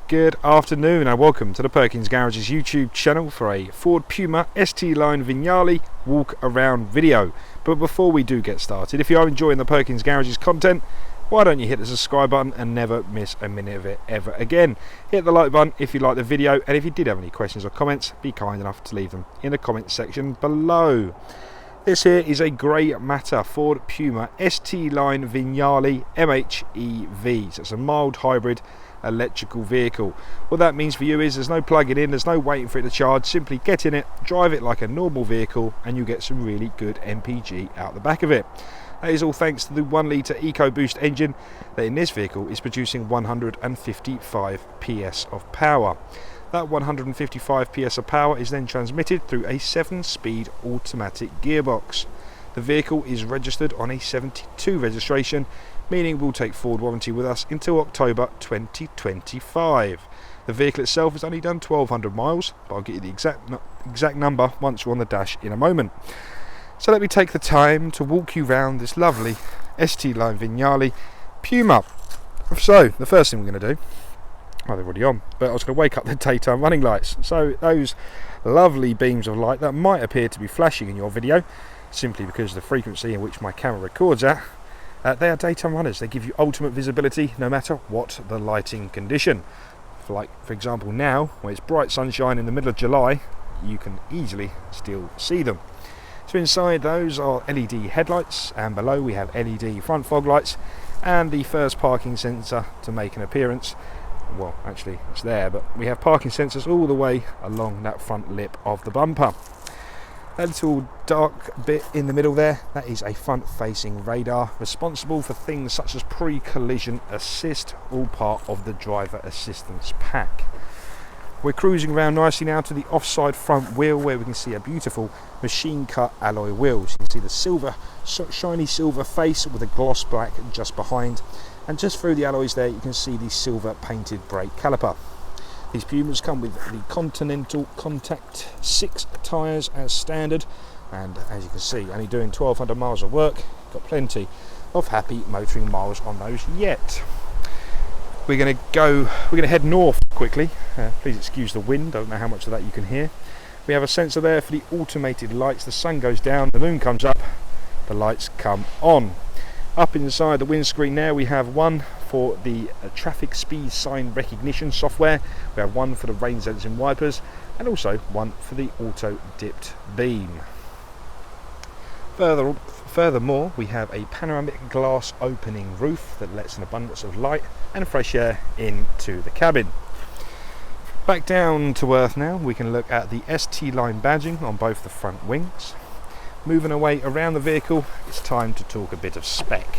Good afternoon and welcome to the Perkins Garage's YouTube channel for a Ford Puma ST Line Vignale walk around video. But before we do get started, if you are enjoying the Perkins Garage's content, why don't you hit the subscribe button and never miss a minute of it ever again. Hit the like button if you like the video, and if you did have any questions or comments, be kind enough to leave them in the comment section below. This here is a grey matter Ford Puma ST Line Vignale MHEV, so it's a mild hybrid electrical vehicle. What that means for you is there's no plugging in, there's no waiting for it to charge. Simply get in it, drive it like a normal vehicle, and you get some really good MPG out the back of it. That is all thanks to the 1 litre EcoBoost engine that in this vehicle is producing 155 PS of power. That 155 PS of power is then transmitted through a 7-speed automatic gearbox. The vehicle is registered on a 72 registration, meaning we'll take Ford warranty with us until October 2025. The vehicle itself has only done 1,200 miles, but I'll get you the exact number once you're on the dash in a moment. So let me take the time to walk you around this lovely ST Line Vignale Puma. So the first thing we're going to do, well, they're already on, but I was going to wake up the daytime running lights. So those lovely beams of light that might appear to be flashing in your video, simply because of the frequency in which my camera records at, they are daytime runners. They give you ultimate visibility no matter what the lighting condition. For example now, where it's bright sunshine in the middle of July, you can easily still see them. So inside those are LED headlights, and below we have LED front fog lights and the first parking sensor to make an appearance. Well, actually it's there, but we have parking sensors all the way along that front lip of the bumper. That little dark bit in the middle there, that is a front-facing radar responsible for things such as pre-collision assist, all part of the driver assistance pack. We're cruising around nicely now to the offside front wheel, where we can see a beautiful machine-cut alloy wheels. You can see the silver, shiny silver face with a gloss black just behind, and just through the alloys there you can see the silver painted brake caliper. These Pumas come with the Continental Contact 6 tyres as standard, and as you can see, only doing 1,200 miles of work. Got plenty of happy motoring miles on those yet. We're going to head north quickly. Please excuse the wind, don't know how much of that you can hear. We have a sensor there for the automated lights. The sun goes down, the moon comes up, the lights come on. Up inside the windscreen there we have one for the traffic speed sign recognition software, we have one for the rain sensing wipers, and also one for the auto dipped beam. Furthermore, we have a panoramic glass opening roof that lets an abundance of light and fresh air into the cabin. Back down to earth now, we can look at the ST Line badging on both the front wings. Moving away around the vehicle, it's time to talk a bit of spec.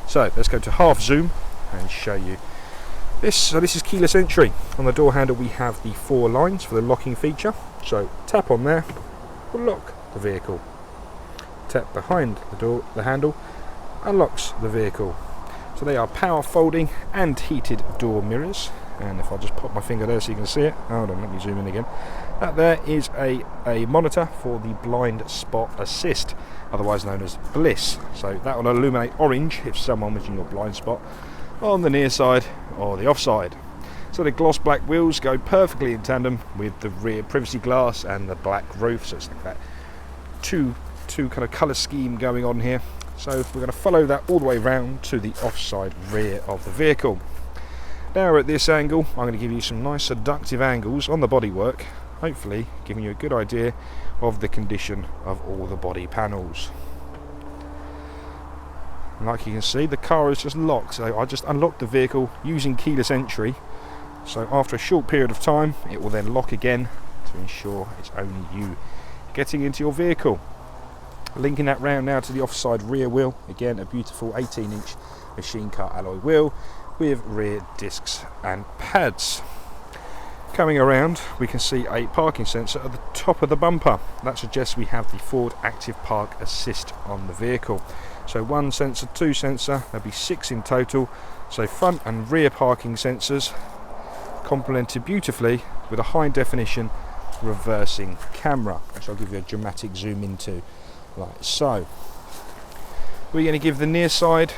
So let's go to half zoom and show you this. So this is keyless entry. On the door handle we have the 4 lines for the locking feature. So tap on there will lock the vehicle. Tap behind the handle unlocks the vehicle. So they are power folding and heated door mirrors. And if I just pop my finger there so you can see it, hold on, let me zoom in again. That there is a monitor for the blind spot assist, otherwise known as bliss. So that will illuminate orange if someone was in your blind spot on the near side or the offside. So the gloss black wheels go perfectly in tandem with the rear privacy glass and the black roof, so it's like that two kind of colour scheme going on here. So we're going to follow that all the way round to the offside rear of the vehicle. Now at this angle, I'm going to give you some nice seductive angles on the bodywork, hopefully giving you a good idea of the condition of all the body panels. And like you can see, the car is just locked, so I just unlocked the vehicle using keyless entry. So after a short period of time, it will then lock again to ensure it's only you getting into your vehicle. Linking that round now to the offside rear wheel, again a beautiful 18-inch machine cut alloy wheel with rear discs and pads. Coming around, we can see a parking sensor at the top of the bumper. That suggests we have the Ford Active Park Assist on the vehicle. So 1 sensor, 2 sensor, there'll be 6 in total. So front and rear parking sensors complemented beautifully with a high definition reversing camera, which I'll give you a dramatic zoom into like so. We're going to give the near side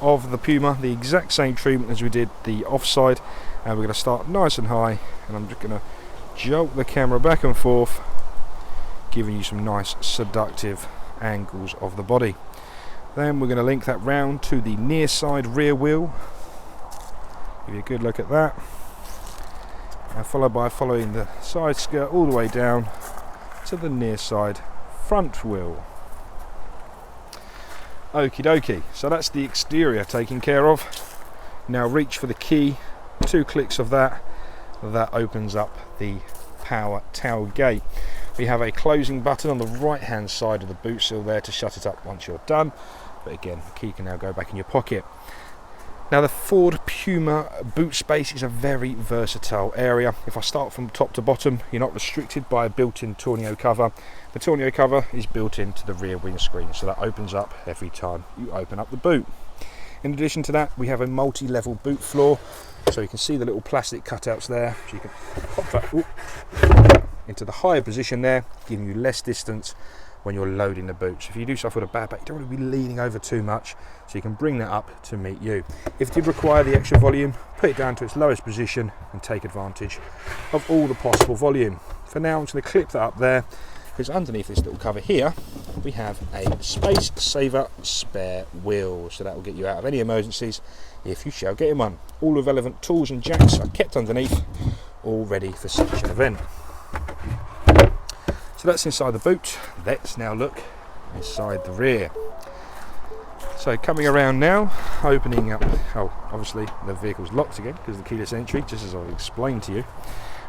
of the Puma, the exact same treatment as we did the offside, and we're going to start nice and high, and I'm just going to jolt the camera back and forth, giving you some nice seductive angles of the body. Then we're going to link that round to the near side rear wheel, give you a good look at that, and followed by following the side skirt all the way down to the near side front wheel. Okie dokie, so that's the exterior taken care of. Now reach for the key, 2 clicks of that opens up the power tailgate. We have a closing button on the right hand side of the boot sill there to shut it up once you're done, but again, the key can now go back in your pocket. Now the Ford Puma boot space is a very versatile area. If I start from top to bottom, you're not restricted by a built-in tonneau cover. The tonneau cover is built into the rear windscreen, so that opens up every time you open up the boot. In addition to that, we have a multi-level boot floor, so you can see the little plastic cutouts there, so you can pop that into the higher position there, giving you less distance when you're loading the boot. So if you do suffer with a bad back, you don't want to be leaning over too much, so you can bring that up to meet you. If it did require the extra volume, put it down to its lowest position and take advantage of all the possible volume. For now, I'm just going to clip that up there, because underneath this little cover here, we have a space saver spare wheel, so that will get you out of any emergencies if you shall get in one. All the relevant tools and jacks are kept underneath, all ready for such an event. So that's inside the boot. Let's now look inside the rear. So coming around now, opening up, obviously the vehicle's locked again because of the keyless entry, just as I explained to you.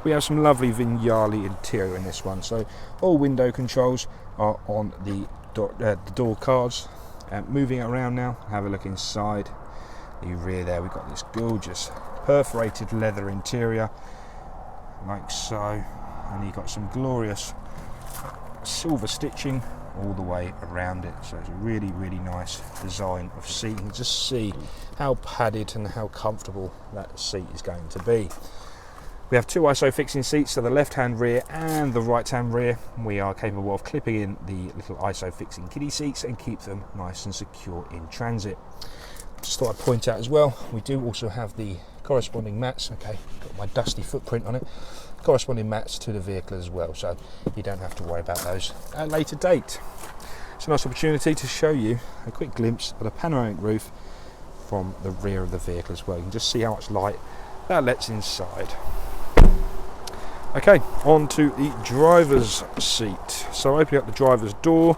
We have some lovely Vignale interior in this one, so all window controls are on the door cards. Moving it around now, have a look inside the rear there. We've got this gorgeous perforated leather interior, like so, and you've got some glorious silver stitching all the way around it, so it's a really nice design of seat. You can just see how padded and how comfortable that seat is going to be. We have 2 ISO-fixing seats, so the left-hand rear and the right-hand rear. We are capable of clipping in the little ISO-fixing kiddie seats and keep them nice and secure in transit. Just thought I'd point out as well, we do also have the corresponding mats. Okay, got my dusty footprint on it. Corresponding mats to the vehicle as well, so you don't have to worry about those at a later date. It's a nice opportunity to show you a quick glimpse of the panoramic roof from the rear of the vehicle as well. You can just see how much light that lets inside. Okay, on to the driver's seat. So opening up the driver's door,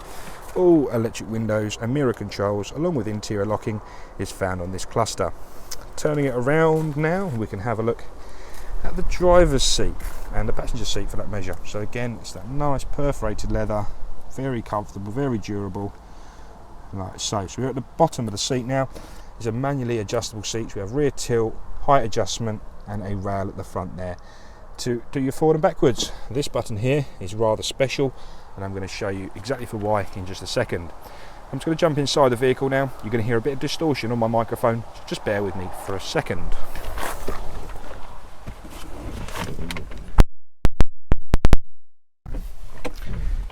all electric windows and mirror controls along with interior locking is found on this cluster. Turning it around now, we can have a look at the driver's seat and the passenger seat for that measure. So again, it's that nice perforated leather, very comfortable, very durable, like so. So we're at the bottom of the seat now. These are manually adjustable seats. We have rear tilt, height adjustment and a rail at the front there to do your forward and backwards. This button here is rather special, and I'm going to show you exactly for why in just a second. I'm just going to jump inside the vehicle now. You're going to hear a bit of distortion on my microphone, so just bear with me for a second.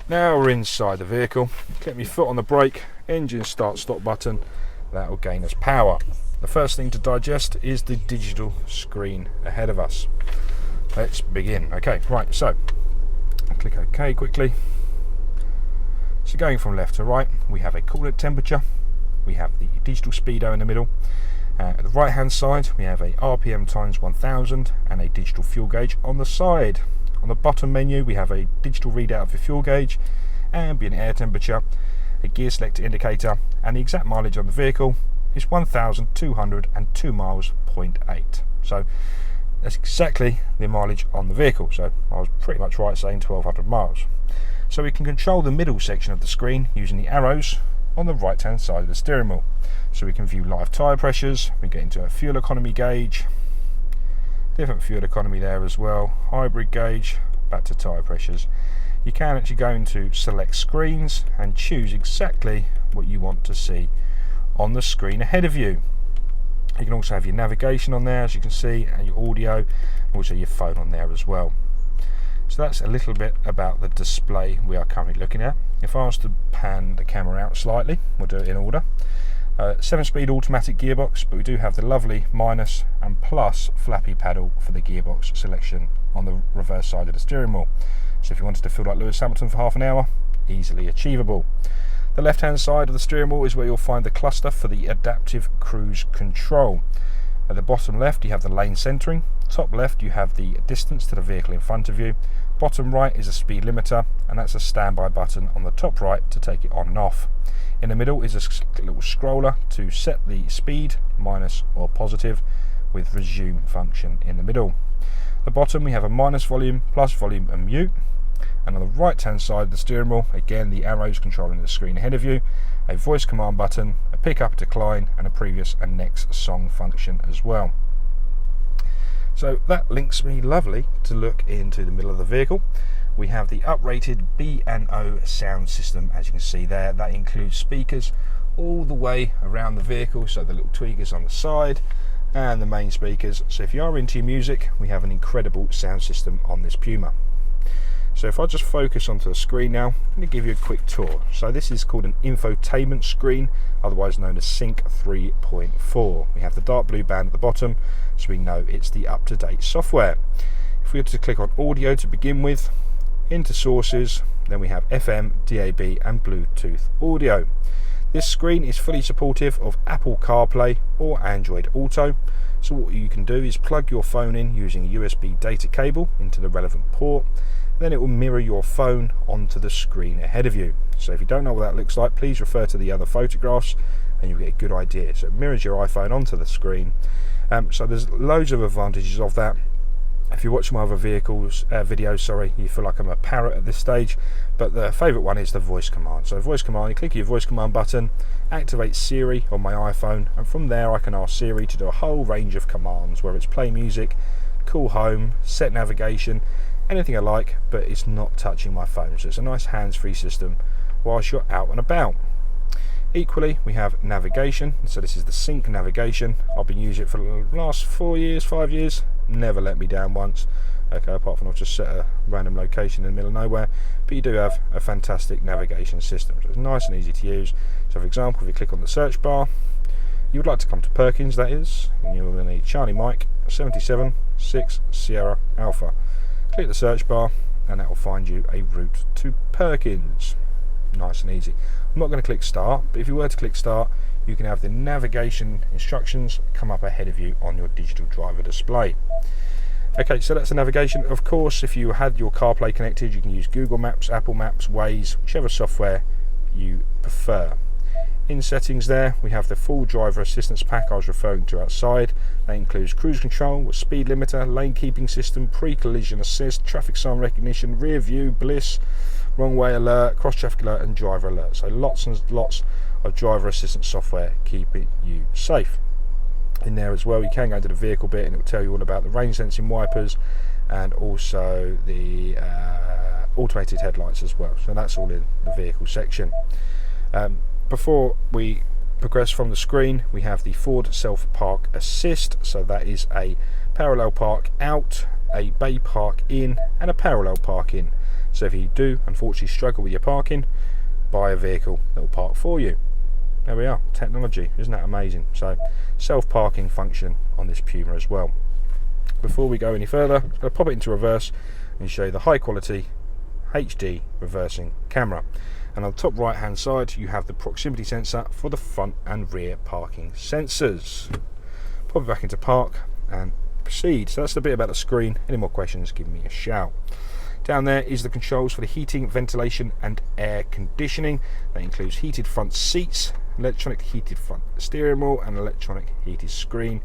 Now we're inside the vehicle. Get my foot on the brake, engine start stop button, that will gain us power. The first thing to digest is the digital screen ahead of us. Let's begin. Okay, right, so click OK quickly. So going from left to right, we have a coolant temperature, we have the digital speedo in the middle. At the right hand side, we have a RPM times 1000 and a digital fuel gauge on the side. On the bottom menu, we have a digital readout of your fuel gauge, ambient air temperature, a gear selector indicator, and the exact mileage on the vehicle is 1,202 miles, 0.8. So that's exactly the mileage on the vehicle. So I was pretty much right saying 1,200 miles. So we can control the middle section of the screen using the arrows on the right hand side of the steering wheel. So we can view live tyre pressures, we get into a fuel economy gauge, different fuel economy there as well, hybrid gauge, back to tyre pressures. You can actually go into select screens and choose exactly what you want to see on the screen ahead of you. You can also have your navigation on there, as you can see, and your audio, and also your phone on there as well. So that's a little bit about the display we are currently looking at. If I was to pan the camera out slightly, we'll do it in order. 7-speed automatic gearbox, but we do have the lovely minus and plus flappy paddle for the gearbox selection on the reverse side of the steering wheel. So if you wanted to feel like Lewis Hamilton for half an hour, easily achievable. The left hand side of the steering wheel is where you'll find the cluster for the adaptive cruise control. At the bottom left you have the lane centering, top left you have the distance to the vehicle in front of you, bottom right is a speed limiter, and that's a standby button on the top right to take it on and off. In the middle is a little scroller to set the speed, minus or positive, with resume function in the middle. At the bottom we have a minus volume, plus volume and mute, and on the right hand side of the steering wheel, again the arrows controlling the screen ahead of you, a voice command button, a pick up, decline, and a previous and next song function as well. So that links me lovely to look into the middle of the vehicle. We have the uprated B&O sound system, as you can see there. That includes speakers all the way around the vehicle, so the little tweakers on the side and the main speakers. So if you are into your music, we have an incredible sound system on this Puma. So if I just focus onto the screen now, I'm going to give you a quick tour. So this is called an infotainment screen, otherwise known as Sync 3.4. We have the dark blue band at the bottom, so we know it's the up-to-date software. If we were to click on audio to begin with, into sources, then we have FM, DAB and Bluetooth audio. This screen is fully supportive of Apple CarPlay or Android Auto. So what you can do is plug your phone in using a USB data cable into the relevant port. Then it will mirror your phone onto the screen ahead of you. So if you don't know what that looks like, please refer to the other photographs and you'll get a good idea. So it mirrors your iPhone onto the screen. So there's loads of advantages of that. If you watch my other videos, you feel like I'm a parrot at this stage, but the favourite one is the voice command. So voice command, you click your voice command button, activate Siri on my iPhone, and from there I can ask Siri to do a whole range of commands, whether it's play music, call home, set navigation, anything I like, but it's not touching my phone. So it's a nice hands-free system whilst you're out and about. Equally, we have navigation. So this is the Sync navigation. I've been using it for the last 5 years, never let me down once. Okay, apart from I've just set a random location in the middle of nowhere, but you do have a fantastic navigation system. So it's nice and easy to use. So for example, if you click on the search bar, you would like to come to Perkins, that is, and you will need Charlie Mike 77 6 Sierra Alpha. Click the search bar and that will find you a route to Perkins. Nice and easy. I'm not going to click start, but if you were to click start, you can have the navigation instructions come up ahead of you on your digital driver display. Okay, so that's the navigation. Of course, if you had your CarPlay connected, you can use Google Maps, Apple Maps, Waze, whichever software you prefer. In settings there, we have the full driver assistance pack I was referring to outside. That includes cruise control, speed limiter, lane keeping system, pre-collision assist, traffic sign recognition, rear view, bliss, wrong way alert, cross traffic alert and driver alert. So lots and lots of driver assistance software keeping you safe. In there as well, you can go into the vehicle bit and it will tell you all about the rain sensing wipers and also the automated headlights as well. So that's all in the vehicle section. Before we progress from the screen, we have the Ford Self Park Assist. So that is a parallel park out, a bay park in and a parallel park in. So if you do unfortunately struggle with your parking, buy a vehicle that will park for you. There we are, technology, isn't that amazing? So self-parking function on this Puma as well. Before we go any further, I'm going to pop it into reverse and show you the high quality HD reversing camera. And on the top right hand side you have the proximity sensor for the front and rear parking sensors. Pop it back into park and proceed. So that's the bit about the screen. Any more questions, give me a shout. Down there is the controls for the heating, ventilation and air conditioning. That includes heated front seats, electronic heated front steering wheel and electronic heated screen.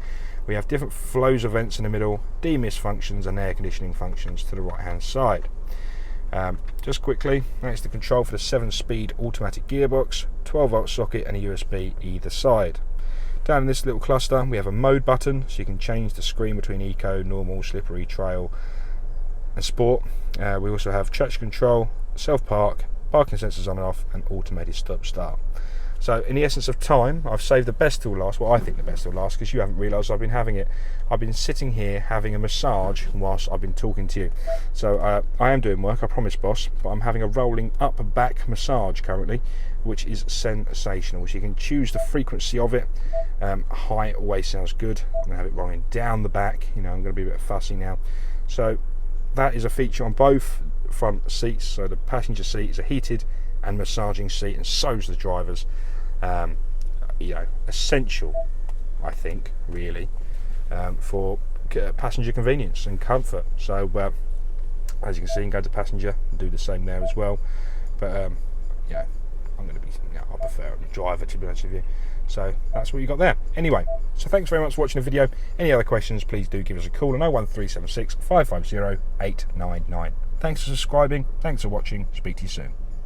We have different flows of vents in the middle, demist functions and air conditioning functions to the right hand side. Just quickly, that's the control for the 7-speed automatic gearbox, 12-volt socket and a USB either side. Down in this little cluster we have a mode button, so you can change the screen between eco, normal, slippery, trail and sport. We also have traction control, self-park, parking sensors on and off and automated stop start. So in the essence of time, I've saved the best till last. Well, I think the best till last, because you haven't realised I've been sitting here having a massage whilst I've been talking to you. So I am doing work, I promise, boss, but I'm having a rolling up back massage currently, which is sensational. So you can choose the frequency of it. High always sounds good. I'm going to have it rolling down the back. You know, I'm going to be a bit fussy now. So that is a feature on both front seats. So the passenger seat is a heated and massaging seat, and so's the driver's. You know, essential, I think, really, for passenger convenience and comfort. So as you can see, you can go to passenger and do the same there as well. But yeah, I'm going to be, I prefer the driver, to be honest with you. So that's what you got there. Anyway, so thanks very much for watching the video. Any other questions, please do give us a call on 01376 550 899. Thanks for subscribing, thanks for watching, speak to you soon.